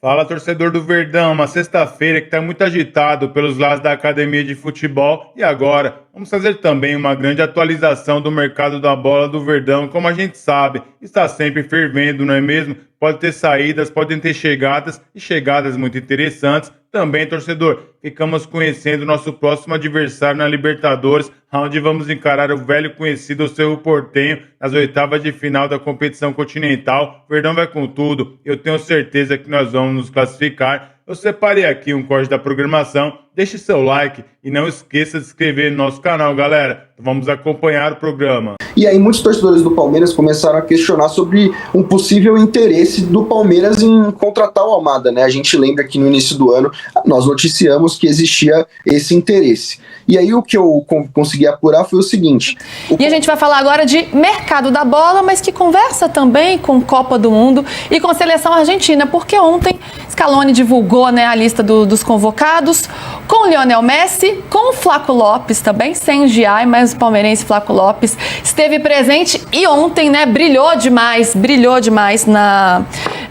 Fala, torcedor do Verdão, uma sexta-feira que está muito agitado pelos lados da academia de futebol e agora vamos fazer também uma grande atualização do mercado da bola do Verdão. Como a gente sabe, está sempre fervendo, não é mesmo? Pode ter saídas, podem ter chegadas e chegadas muito interessantes. Também, torcedor, ficamos conhecendo nosso próximo adversário na Libertadores, onde vamos encarar o velho conhecido Cerro Porteño nas oitavas de final da competição continental. O Verdão vai com tudo, eu tenho certeza que nós vamos nos classificar. Eu separei aqui um corte da programação, deixe seu like e não esqueça de se inscrever no nosso canal, galera. Vamos acompanhar o programa. E aí muitos torcedores do Palmeiras começaram a questionar sobre um possível interesse do Palmeiras em contratar o Almada, né? A gente lembra que no início do ano nós noticiamos que existia esse interesse. E aí o que eu consegui apurar foi o seguinte... E a gente vai falar agora de mercado da bola, mas que conversa também com Copa do Mundo e com a seleção argentina, porque ontem Scaloni divulgou, né, a lista dos convocados, com o Lionel Messi, com o Flaco Lopes também, sem o Giai, mas o palmeirense Flaco Lopes esteve presente e ontem, né, brilhou demais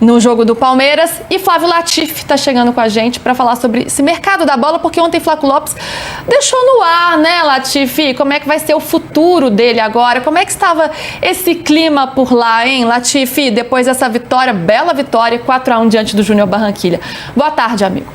no jogo do Palmeiras. E Flávio Latifi está chegando com a gente para falar sobre esse mercado da bola, porque ontem Flaco Lopes deixou no ar, né, Latifi? Como é que vai ser o futuro dele agora? Como é que estava esse clima por lá, hein, Latifi? Depois dessa vitória, bela vitória, 4-1 diante do Júnior Barranquilla. Boa tarde, amigo.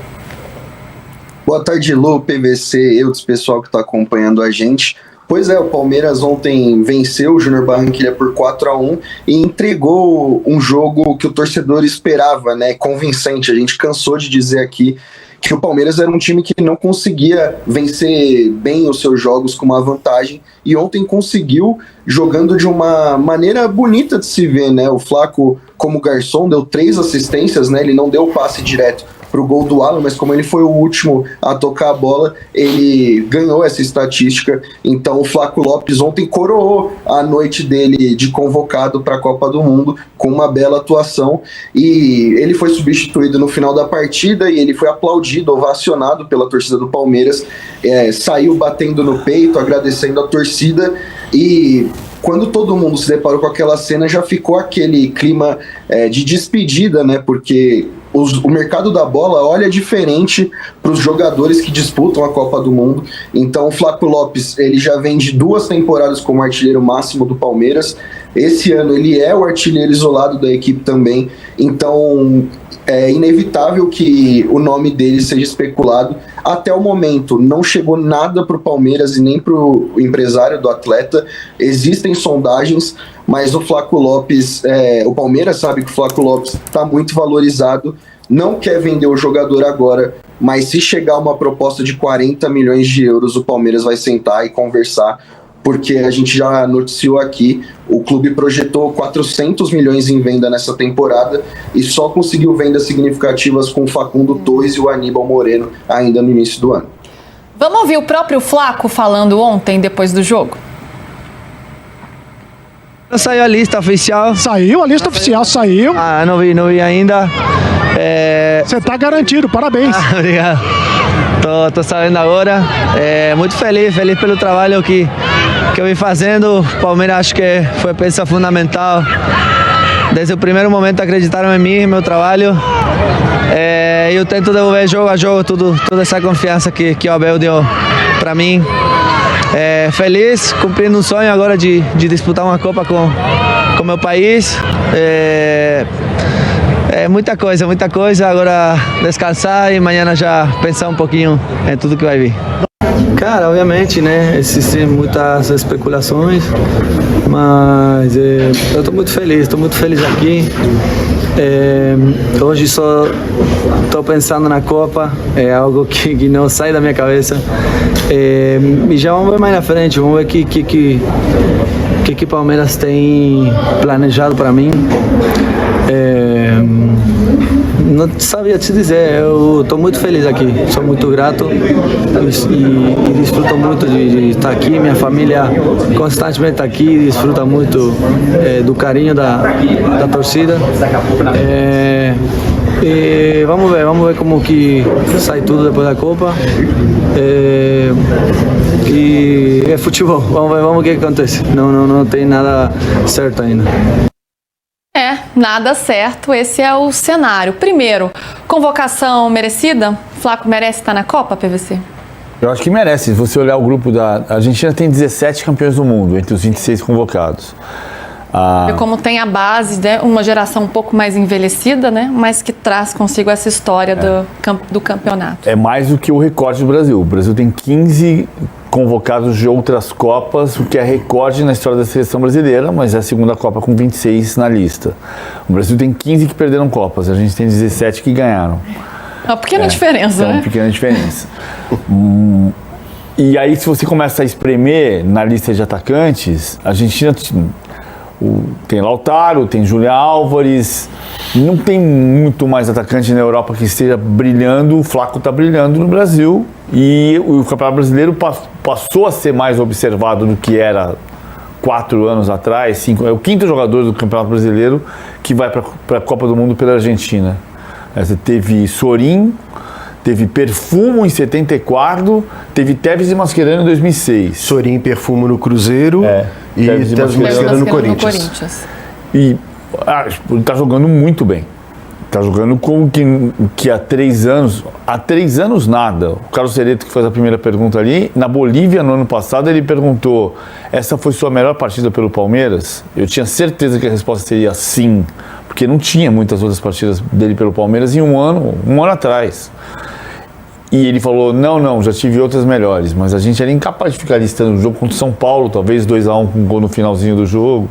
Boa tarde, Lu, PVC, eu, desse pessoal que está acompanhando a gente. Pois é, o Palmeiras ontem venceu o Júnior Barranquilla por 4-1 e entregou um jogo que o torcedor esperava, né, convincente. A gente cansou de dizer aqui que o Palmeiras era um time que não conseguia vencer bem os seus jogos com uma vantagem, e ontem conseguiu, jogando de uma maneira bonita de se ver, né? O Flaco, como garçom, deu 3 assistências, né? Ele não deu o passe direto para o gol do Alan, mas como ele foi o último a tocar a bola, ele ganhou essa estatística. Então o Flaco Lopes ontem coroou a noite dele de convocado para a Copa do Mundo com uma bela atuação, e ele foi substituído no final da partida e ele foi aplaudido, ovacionado pela torcida do Palmeiras, saiu batendo no peito, agradecendo a torcida. E quando todo mundo se deparou com aquela cena, já ficou aquele clima de despedida, né? Porque o mercado da bola olha diferente para os jogadores que disputam a Copa do Mundo. Então o Flaco Lopes, ele já vem de 2 temporadas como artilheiro máximo do Palmeiras. Esse ano ele é o artilheiro isolado da equipe também. Então é inevitável que o nome dele seja especulado. Até o momento não chegou nada para o Palmeiras e nem para o empresário do atleta. Existem sondagens, mas o Flaco Lopes, o Palmeiras sabe que o Flaco Lopes está muito valorizado, não quer vender o jogador agora, mas se chegar uma proposta de 40 milhões de euros, o Palmeiras vai sentar e conversar, porque a gente já noticiou aqui, o clube projetou 400 milhões em venda nessa temporada e só conseguiu vendas significativas com o Facundo Torres e o Aníbal Moreno ainda no início do ano. Vamos ouvir o próprio Flaco falando ontem, depois do jogo? Saiu a lista oficial. Saiu a lista oficial, saiu. Ah, não vi ainda. Você tá garantido, parabéns. Obrigado. Tô sabendo agora. Muito feliz pelo trabalho que eu vim fazendo. O Palmeiras acho que foi peça fundamental. Desde o primeiro momento acreditaram em mim, meu trabalho. Eu tento devolver jogo a jogo toda essa confiança que o Abel deu para mim. Feliz, cumprindo um sonho agora de disputar uma Copa com meu país. Muita coisa, agora descansar e amanhã já pensar um pouquinho em tudo que vai vir. Cara, obviamente, né, existem muitas especulações, mas eu estou muito feliz aqui. Hoje só estou pensando na Copa, é algo que não sai da minha cabeça. E já vamos ver mais na frente, vamos ver o que Palmeiras tem planejado para mim. Não sabia te dizer, eu estou muito feliz aqui, sou muito grato e desfruto muito de estar aqui. Minha família constantemente está aqui, desfruta muito do carinho da torcida. E vamos ver como que sai tudo depois da Copa. E é futebol, vamos ver o que acontece. Não tem nada certo ainda. Nada certo, esse é o cenário. Primeiro, convocação merecida? Flaco merece estar na Copa, PVC? Eu acho que merece. Se você olhar o grupo da Argentina, tem 17 campeões do mundo, entre os 26 convocados. Como tem a base, né, uma geração um pouco mais envelhecida, né, mas que traz consigo essa história do campeonato. É mais do que o recorde do Brasil. O Brasil tem 15 convocados de outras Copas, o que é recorde na história da seleção brasileira, mas é a segunda Copa com 26 na lista. O Brasil tem 15 que perderam Copas, a gente tem 17 que ganharam. É uma pequena diferença, né? É uma pequena diferença. E aí, se você começa a espremer na lista de atacantes, a Argentina tem Lautaro, tem Julián Álvares, não tem muito mais atacante na Europa que esteja brilhando. O Flaco está brilhando no Brasil e o Campeonato Brasileiro passou a ser mais observado do que era 4 anos atrás. 5, é o 5º jogador do Campeonato Brasileiro que vai para a Copa do Mundo pela Argentina. Teve Sorin, teve Perfumo em 74, teve Tevez e Mascherano em 2006. Sorin e Perfumo no Cruzeiro e Tevez e Tevez e Mascherano no Corinthians. E ele está jogando muito bem. Está jogando com que há 3 anos nada. O Carlos Cereto, que fez a primeira pergunta ali, na Bolívia no ano passado ele perguntou: essa foi sua melhor partida pelo Palmeiras? Eu tinha certeza que a resposta seria sim, porque não tinha muitas outras partidas dele pelo Palmeiras em um ano atrás. E ele falou, não, já tive outras melhores, mas a gente era incapaz de ficar listando o jogo contra o São Paulo, talvez 2-1 com um gol no finalzinho do jogo.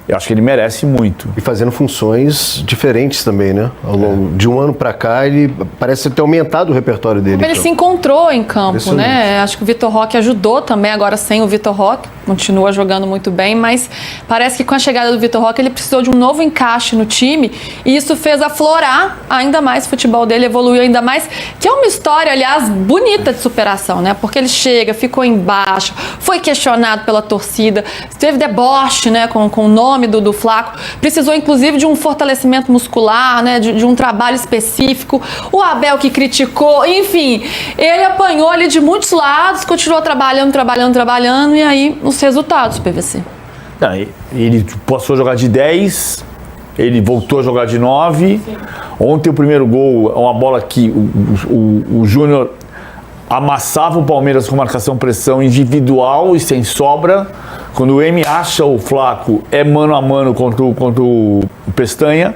Eu acho que ele merece muito. E fazendo funções diferentes também, né? Ao longo de um ano pra cá, ele parece ter aumentado o repertório dele. Ele se encontrou em campo, né? Acho que o Vitor Roque ajudou também, agora sem o Vitor Roque, continua jogando muito bem, mas parece que com a chegada do Vitor Roque ele precisou de um novo encaixe no time e isso fez aflorar ainda mais o futebol dele, evoluiu ainda mais, que é uma história, aliás, bonita de superação, né? Porque ele chega, ficou embaixo, foi questionado pela torcida, teve deboche, né, com o nome do Flaco, precisou inclusive de um fortalecimento muscular, né, de um trabalho específico, o Abel que criticou, enfim, ele apanhou ali de muitos lados, continuou trabalhando e aí os resultados, PVC. Ele passou a jogar de 10, ele voltou a jogar de 9. Sim. Ontem o primeiro gol é uma bola que o Júnior amassava o Palmeiras com marcação-pressão individual e sem sobra. Quando o M acha o Flaco, é mano a mano contra o Pestanha.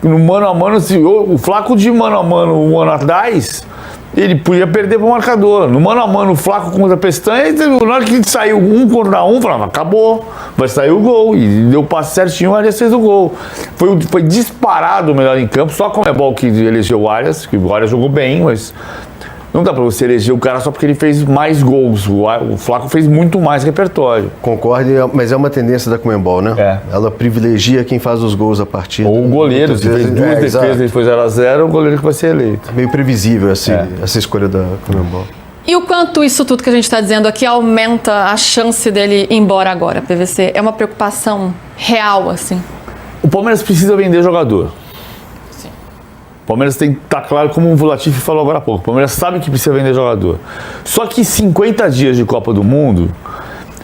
No mano a mano, o Flaco de mano a mano um ano atrás, ele podia perder para o marcador. No mano a mano, o Flaco contra a Pestanha, na hora que saiu 1 contra 1, falava, acabou, vai sair o gol. E deu o passe certinho, o Arias fez o gol. Foi disparado o melhor em campo, só como é bom que elegeu o Arias, que o Arias jogou bem, mas não dá pra você eleger o cara só porque ele fez mais gols. O Flaco fez muito mais repertório. Concordo, mas é uma tendência da Conmebol, né? Ela privilegia quem faz os gols da partida. Ou o goleiro, que fez 2 defesas e foi 0-0, o goleiro que vai ser eleito. Meio previsível essa escolha da Conmebol. E o quanto isso tudo que a gente está dizendo aqui aumenta a chance dele ir embora agora, PVC? É uma preocupação real, assim? O Palmeiras precisa vender jogador. O Palmeiras tem que estar claro, como o Latifi falou agora há pouco, o Palmeiras sabe que precisa vender jogador. Só que 50 dias de Copa do Mundo,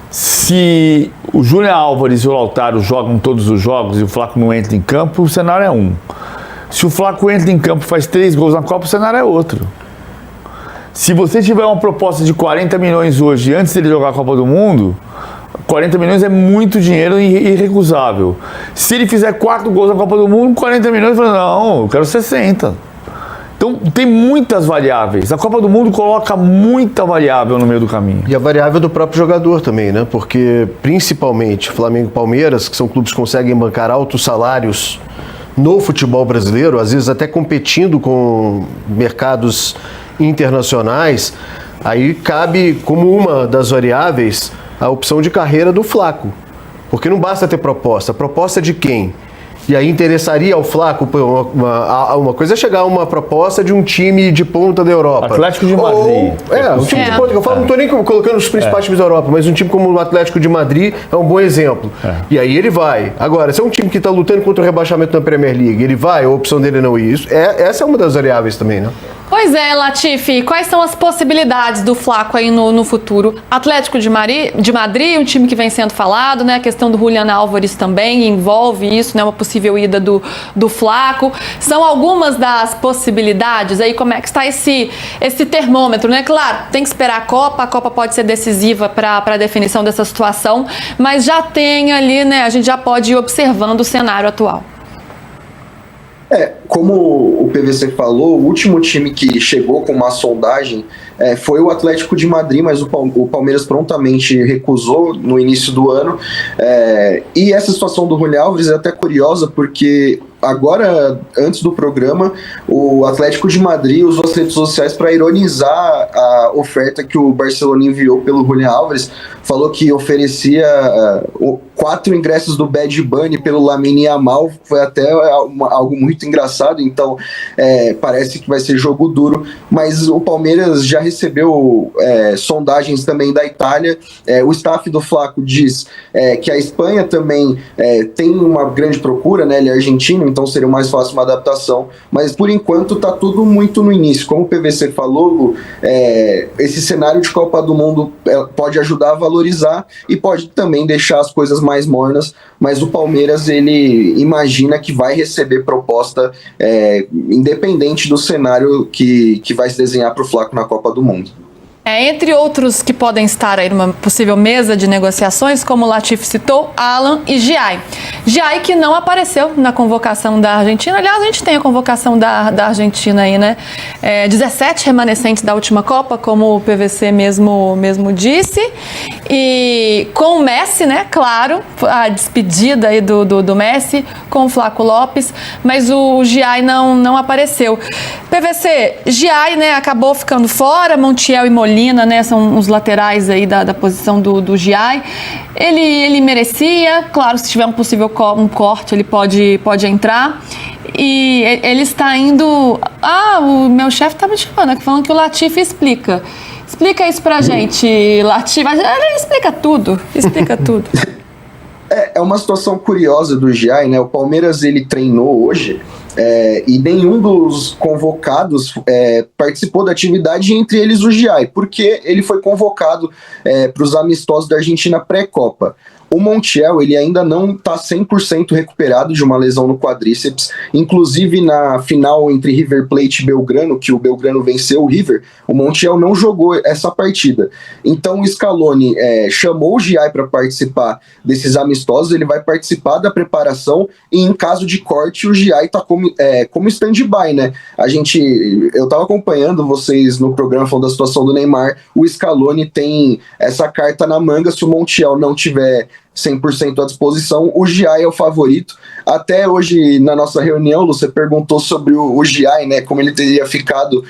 se o Julián Álvares e o Lautaro jogam todos os jogos e o Flaco não entra em campo, o cenário é um. Se o Flaco entra em campo e faz 3 gols na Copa, o cenário é outro. Se você tiver uma proposta de 40 milhões hoje, antes dele jogar a Copa do Mundo, 40 milhões é muito dinheiro e irrecusável. Se ele fizer 4 gols na Copa do Mundo, 40 milhões, fala, não, eu quero 60. Então tem muitas variáveis. A Copa do Mundo coloca muita variável no meio do caminho. E a variável do próprio jogador também, né? Porque principalmente Flamengo e Palmeiras, que são clubes que conseguem bancar altos salários no futebol brasileiro, às vezes até competindo com mercados internacionais, aí cabe como uma das variáveis a opção de carreira do Flaco, porque não basta ter proposta. A proposta de quem? E aí interessaria ao Flaco, uma coisa é chegar a uma proposta de um time de ponta da Europa. Atlético de Madrid. Um time de ponta, que eu falo, não estou nem colocando os principais times da Europa, mas um time como o Atlético de Madrid é um bom exemplo. E aí ele vai. Agora, se é um time que está lutando contra o rebaixamento na Premier League, ele vai, a opção dele não ir. Essa é uma das variáveis também, né? Pois é, Latifi, quais são as possibilidades do Flaco aí no futuro? Atlético de Madrid, um time que vem sendo falado, né? A questão do Julián Álvares também envolve isso, né? Uma possível ida do Flaco. São algumas das possibilidades aí, como é que está esse termômetro, né? Claro, tem que esperar a Copa pode ser decisiva para a definição dessa situação, mas já tem ali, né? A gente já pode ir observando o cenário atual. Como o PVC falou, o último time que chegou com uma sondagem foi o Atlético de Madrid, mas o Palmeiras prontamente recusou no início do ano. E essa situação do Julián Álvares é até curiosa, porque agora, antes do programa, o Atlético de Madrid usou as redes sociais para ironizar a oferta que o Barcelona enviou pelo Julián Álvares. Falou que oferecia 4 ingressos do Bad Bunny pelo Lamine Yamal. Foi até algo muito engraçado. Então parece que vai ser jogo duro, mas o Palmeiras já recebeu sondagens também da Itália. O staff do Flaco diz que a Espanha também tem uma grande procura, né? Ele é argentino, então seria mais fácil uma adaptação, mas por enquanto tá tudo muito no início. Como o PVC falou, esse cenário de Copa do Mundo pode ajudar a valorizar e pode também deixar as coisas mais mornas, mas o Palmeiras, ele imagina que vai receber proposta independente do cenário que vai se desenhar para o Flaco na Copa do Mundo. Entre outros que podem estar aí numa possível mesa de negociações, como o Latifi citou, Alan e Giai. Giai que não apareceu na convocação da Argentina. Aliás, a gente tem a convocação da Argentina aí, né? 17 remanescentes da última Copa, como o PVC mesmo disse. E com o Messi, né? Claro, a despedida aí do Messi com o Flaco Lopes, mas o Giai não apareceu. PVC, Giai, né, acabou ficando fora, Montiel e Molina, né, são os laterais aí da posição do Giai. Ele merecia, claro, se tiver um possível corte, ele pode entrar. E ele está indo... o meu chefe está me chamando aqui, falando que o Latifi explica. Explica isso pra gente, Latifi. Ele explica tudo, É uma situação curiosa do Giai, né? O Palmeiras, ele treinou hoje e nenhum dos convocados participou da atividade, entre eles o Giai, porque ele foi convocado para os amistosos da Argentina pré-Copa. O Montiel, ele ainda não está 100% recuperado de uma lesão no quadríceps. Inclusive, na final entre River Plate e Belgrano, que o Belgrano venceu o River, o Montiel não jogou essa partida. Então, o Scaloni chamou o Giai para participar desses amistosos. Ele vai participar da preparação e, em caso de corte, o Giai está como stand-by, né? Eu estava acompanhando vocês no programa falando da situação do Neymar. O Scaloni tem essa carta na manga. Se o Montiel não tiver 100% à disposição, o Giai é o favorito. Até hoje, na nossa reunião, você perguntou sobre o Giai, né, como ele teria ficado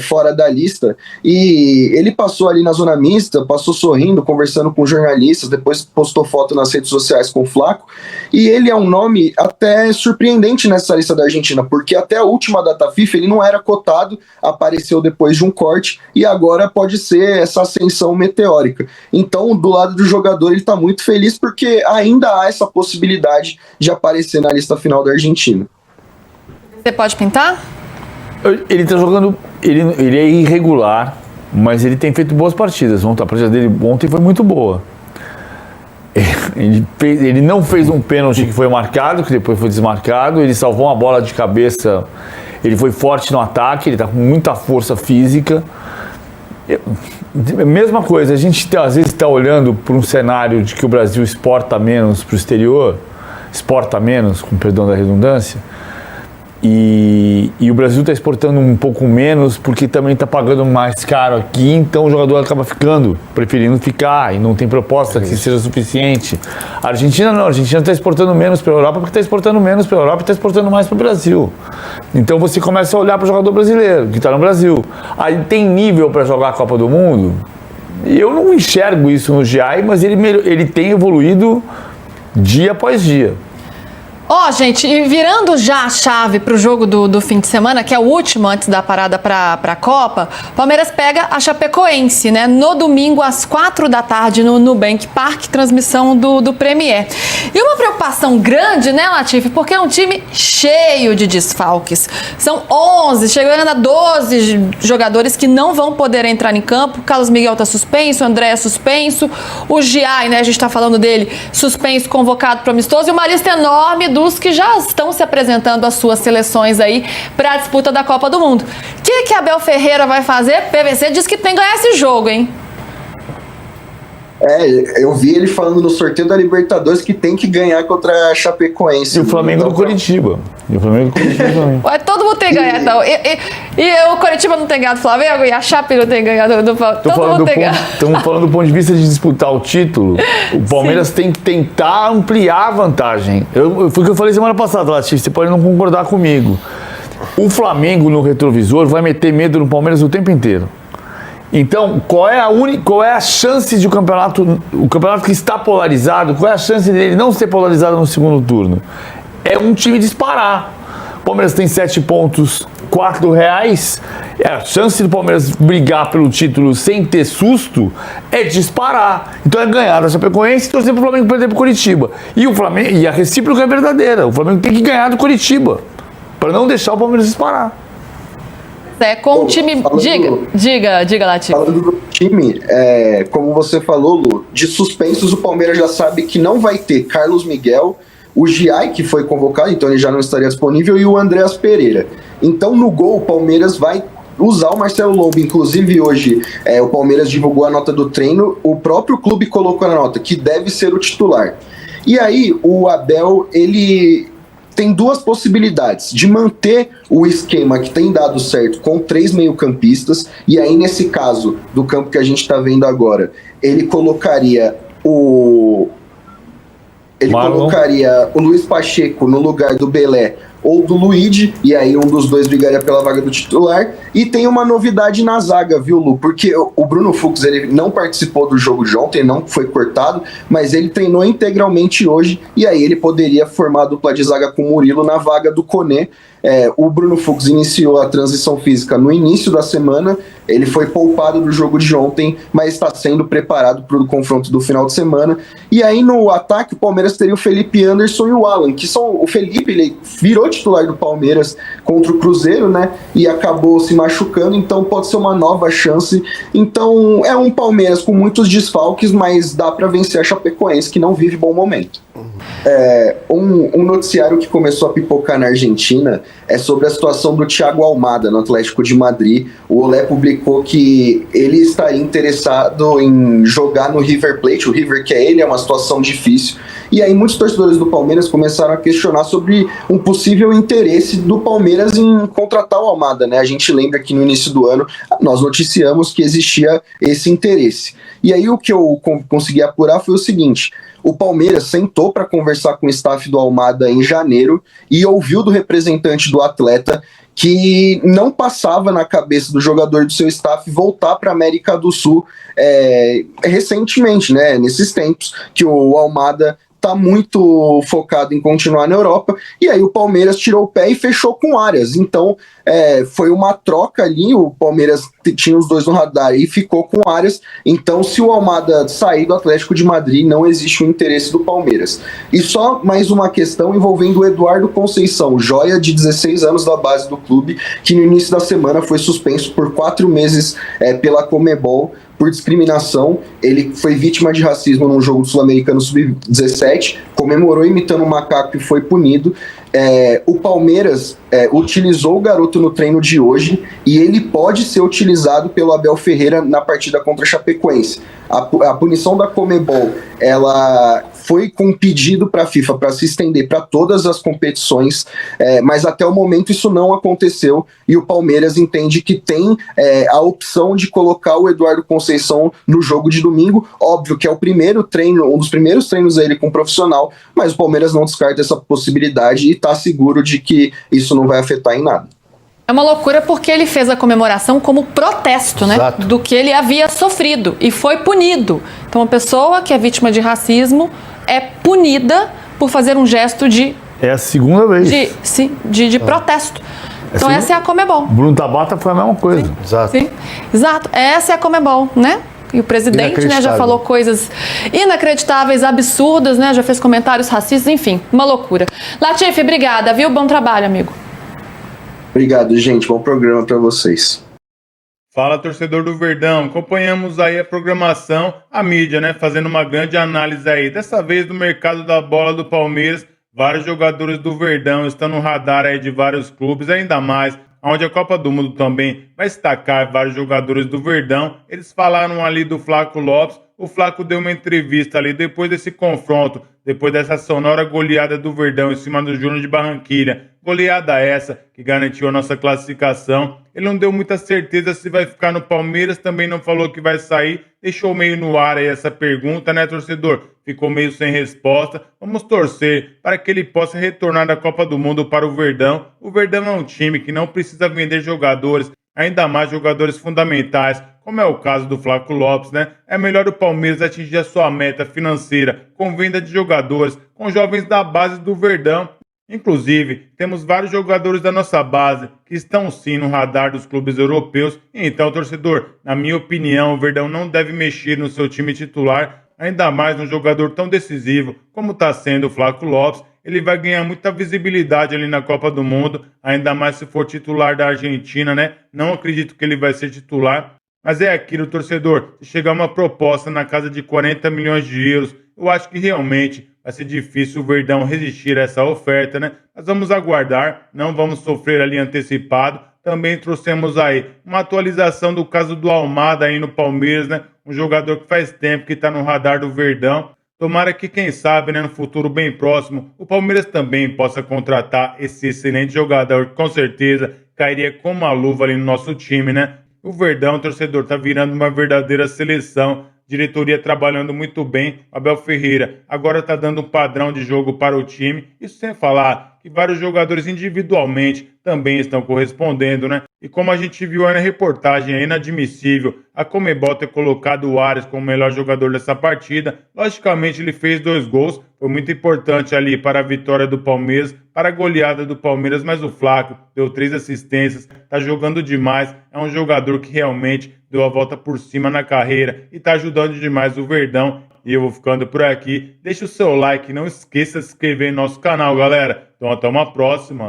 fora da lista, e ele passou ali na zona mista, passou sorrindo, conversando com jornalistas, depois postou foto nas redes sociais com o Flaco, e ele é um nome até surpreendente nessa lista da Argentina, porque até a última data FIFA ele não era cotado, apareceu depois de um corte, e agora pode ser essa ascensão meteórica. Então, do lado do jogador, ele está muito feliz, porque ainda há essa possibilidade de aparecer na lista final da Argentina. Você pode pintar? Ele tá jogando... Ele é irregular, mas ele tem feito boas partidas. A partida dele ontem foi muito boa. Ele não fez um pênalti que foi marcado, que depois foi desmarcado. Ele salvou uma bola de cabeça. Ele foi forte no ataque, ele está com muita força física. Mesma coisa, a gente às vezes está olhando para um cenário de que o Brasil exporta menos para o exterior, exporta menos, com perdão da redundância, e o Brasil está exportando um pouco menos porque também está pagando mais caro aqui, então o jogador acaba preferindo ficar e não tem proposta que seja suficiente. A Argentina não, a Argentina está exportando menos para a Europa porque está exportando menos para a Europa e está exportando mais para o Brasil. Então você começa a olhar para o jogador brasileiro que está no Brasil. Aí tem nível para jogar a Copa do Mundo? Eu não enxergo isso no Giai, mas ele tem evoluído dia após dia. Ó, gente, e virando já a chave para o jogo do fim de semana, que é o último antes da parada para a Copa, Palmeiras pega a Chapecoense, né? No domingo, às 4 da tarde, no Nubank Park, transmissão do Premier. E uma preocupação grande, né, Latifi? Porque é um time cheio de desfalques. São 11, chegando a 12 jogadores que não vão poder entrar em campo. Carlos Miguel está suspenso, o André é suspenso, o Giai, né, a gente está falando dele, suspenso, convocado para amistoso, e uma lista enorme dos que já estão se apresentando as suas seleções aí para a disputa da Copa do Mundo. O que Abel Ferreira vai fazer? PVC diz que tem que ganhar esse jogo, hein? Eu vi ele falando no sorteio da Libertadores que tem que ganhar contra a Chapecoense. E o Flamengo do Curitiba. Também. Ué, todo mundo tem que ganhar, então. E o Curitiba não tem ganhado do Flamengo e a Chape não tem ganhado do Flamengo. Todo mundo tem ganhado. Estamos falando do ponto de vista de disputar o título. O Palmeiras tem que tentar ampliar a vantagem. Foi o que eu falei semana passada, Latifi, você pode não concordar comigo. O Flamengo no retrovisor vai meter medo no Palmeiras o tempo inteiro. Então, qual é a chance de o campeonato que está polarizado, qual é a chance dele não ser polarizado no segundo turno? É um time disparar. O Palmeiras tem 7 pontos, R$4. A chance do Palmeiras brigar pelo título sem ter susto é disparar. Então é ganhar da Chapecoense e torcer para o Flamengo perder para o Curitiba. E a recíproca é verdadeira. O Flamengo tem que ganhar do Curitiba para não deixar o Palmeiras disparar. Com o time... Diga, Latifi. Falando do time, como você falou, Lu, de suspensos o Palmeiras já sabe que não vai ter Carlos Miguel, o Giai, que foi convocado, então ele já não estaria disponível, e o Andreas Pereira. Então no gol o Palmeiras vai usar o Marcelo Lomba. Inclusive hoje o Palmeiras divulgou a nota do treino, o próprio clube colocou na nota que deve ser o titular. E aí o Abel, ele... tem duas possibilidades, de manter o esquema que tem dado certo com 3 meio-campistas, e aí nesse caso do campo que a gente está vendo agora, ele colocaria o Luiz Pacheco no lugar do Belé ou do Luigi, e aí um dos dois brigaria pela vaga do titular. E tem uma novidade na zaga, viu, Lu? Porque o Bruno Fux, ele não participou do jogo de ontem, não foi cortado, mas ele treinou integralmente hoje, e aí ele poderia formar a dupla de zaga com o Murilo na vaga do Koné. O Bruno Fux iniciou a transição física no início da semana, ele foi poupado do jogo de ontem, mas está sendo preparado para o confronto do final de semana. E aí no ataque o Palmeiras teria o Felipe Anderson e o Alan, que são... O Felipe, ele virou titular do Palmeiras contra o Cruzeiro, né, e acabou se machucando, então pode ser uma nova chance. Então é um Palmeiras com muitos desfalques, mas dá para vencer a Chapecoense, que não vive bom momento. Um noticiário que começou a pipocar na Argentina é sobre a situação do Thiago Almada no Atlético de Madrid. O Olé publicou que ele estaria interessado em jogar no River Plate. O River quer ele, é uma situação difícil. E aí muitos torcedores do Palmeiras começaram a questionar sobre um possível interesse do Palmeiras em contratar o Almada, né? A gente lembra que no início do ano nós noticiamos que existia esse interesse. E aí o que eu consegui apurar foi o seguinte: o Palmeiras sentou para conversar com o staff do Almada em janeiro e ouviu do representante do atleta que não passava na cabeça do jogador do seu staff voltar para a América do Sul recentemente, né, nesses tempos, que o Almada está muito focado em continuar na Europa, e aí o Palmeiras tirou o pé e fechou com o Arias. Então foi uma troca ali, o Palmeiras tinha os dois no radar e ficou com o Arias. Então se o Almada sair do Atlético de Madrid, não existe o interesse do Palmeiras. E só mais uma questão envolvendo o Eduardo Conceição, joia de 16 anos da base do clube, que no início da semana foi suspenso por 4 meses pela Conmebol por discriminação. Ele foi vítima de racismo num jogo do Sul-Americano Sub-17, comemorou imitando um macaco e foi punido. O Palmeiras utilizou o garoto no treino de hoje e ele pode ser utilizado pelo Abel Ferreira na partida contra a Chapecoense. A punição da Conmebol, ela foi com pedido para a FIFA para se estender para todas as competições, mas até o momento isso não aconteceu, e o Palmeiras entende que tem a opção de colocar o Eduardo Conceição no jogo de domingo. Óbvio que é o primeiro treino, um dos primeiros treinos dele com profissional, mas o Palmeiras não descarta essa possibilidade e está seguro de que isso não vai afetar em nada. É uma loucura porque ele fez a comemoração como protesto, né, do que ele havia sofrido e foi punido. Então, uma pessoa que é vítima de racismo é punida por fazer um gesto de É a segunda vez. de protesto. Então essa é a Conmebol. Bruno Tabata foi a mesma coisa. Exato. Sim, exato. Essa é a Conmebol, né? E o presidente, né, já falou coisas inacreditáveis, absurdas, né? Já fez comentários racistas, enfim, uma loucura. Latifi, obrigada, viu? Bom trabalho, amigo. Obrigado, gente. Bom programa para vocês. Fala, torcedor do Verdão. Acompanhamos aí a programação, a mídia, né? Fazendo uma grande análise aí. Dessa vez do mercado da bola do Palmeiras. Vários jogadores do Verdão estão no radar aí de vários clubes, ainda mais onde a Copa do Mundo também vai destacar vários jogadores do Verdão. Eles falaram ali do Flaco Lopes. O Flaco deu uma entrevista ali depois desse confronto, depois dessa sonora goleada do Verdão em cima do Júnior de Barranquilla. Goleada essa que garantiu a nossa classificação. Ele não deu muita certeza se vai ficar no Palmeiras, também não falou que vai sair. Deixou meio no ar aí essa pergunta, né, torcedor? Ficou meio sem resposta. Vamos torcer para que ele possa retornar da Copa do Mundo para o Verdão. O Verdão é um time que não precisa vender jogadores, ainda mais jogadores fundamentais, como é o caso do Flaco Lopes, né? É melhor o Palmeiras atingir a sua meta financeira com venda de jogadores, com jovens da base do Verdão. Inclusive, temos vários jogadores da nossa base que estão sim no radar dos clubes europeus. Então, torcedor, na minha opinião, o Verdão não deve mexer no seu time titular, ainda mais num jogador tão decisivo como está sendo o Flaco Lopes. Ele vai ganhar muita visibilidade ali na Copa do Mundo, ainda mais se for titular da Argentina, né? Não acredito que ele vai ser titular, mas é aquilo, torcedor. Se chegar uma proposta na casa de 40 milhões de euros, eu acho que realmente vai ser difícil o Verdão resistir a essa oferta, né? Mas vamos aguardar, não vamos sofrer ali antecipado. Também trouxemos aí uma atualização do caso do Almada aí no Palmeiras, né? Um jogador que faz tempo que está no radar do Verdão. Tomara que, quem sabe, né, no futuro bem próximo, o Palmeiras também possa contratar esse excelente jogador, que com certeza cairia como uma luva ali no nosso time, né? O Verdão, torcedor, tá virando uma verdadeira seleção. Diretoria trabalhando muito bem. Abel Ferreira agora tá dando um padrão de jogo para o time. Isso sem falar que vários jogadores individualmente também estão correspondendo, né? E como a gente viu aí na reportagem, é inadmissível a Conmebol ter colocado o Ares como o melhor jogador dessa partida. Logicamente ele fez 2 gols, foi muito importante ali para a vitória do Palmeiras, para a goleada do Palmeiras, mas o Flaco deu 3 assistências, tá jogando demais, é um jogador que realmente deu a volta por cima na carreira e tá ajudando demais o Verdão. E eu vou ficando por aqui. Deixa o seu like, não esqueça de se inscrever em nosso canal, galera. Então até uma próxima.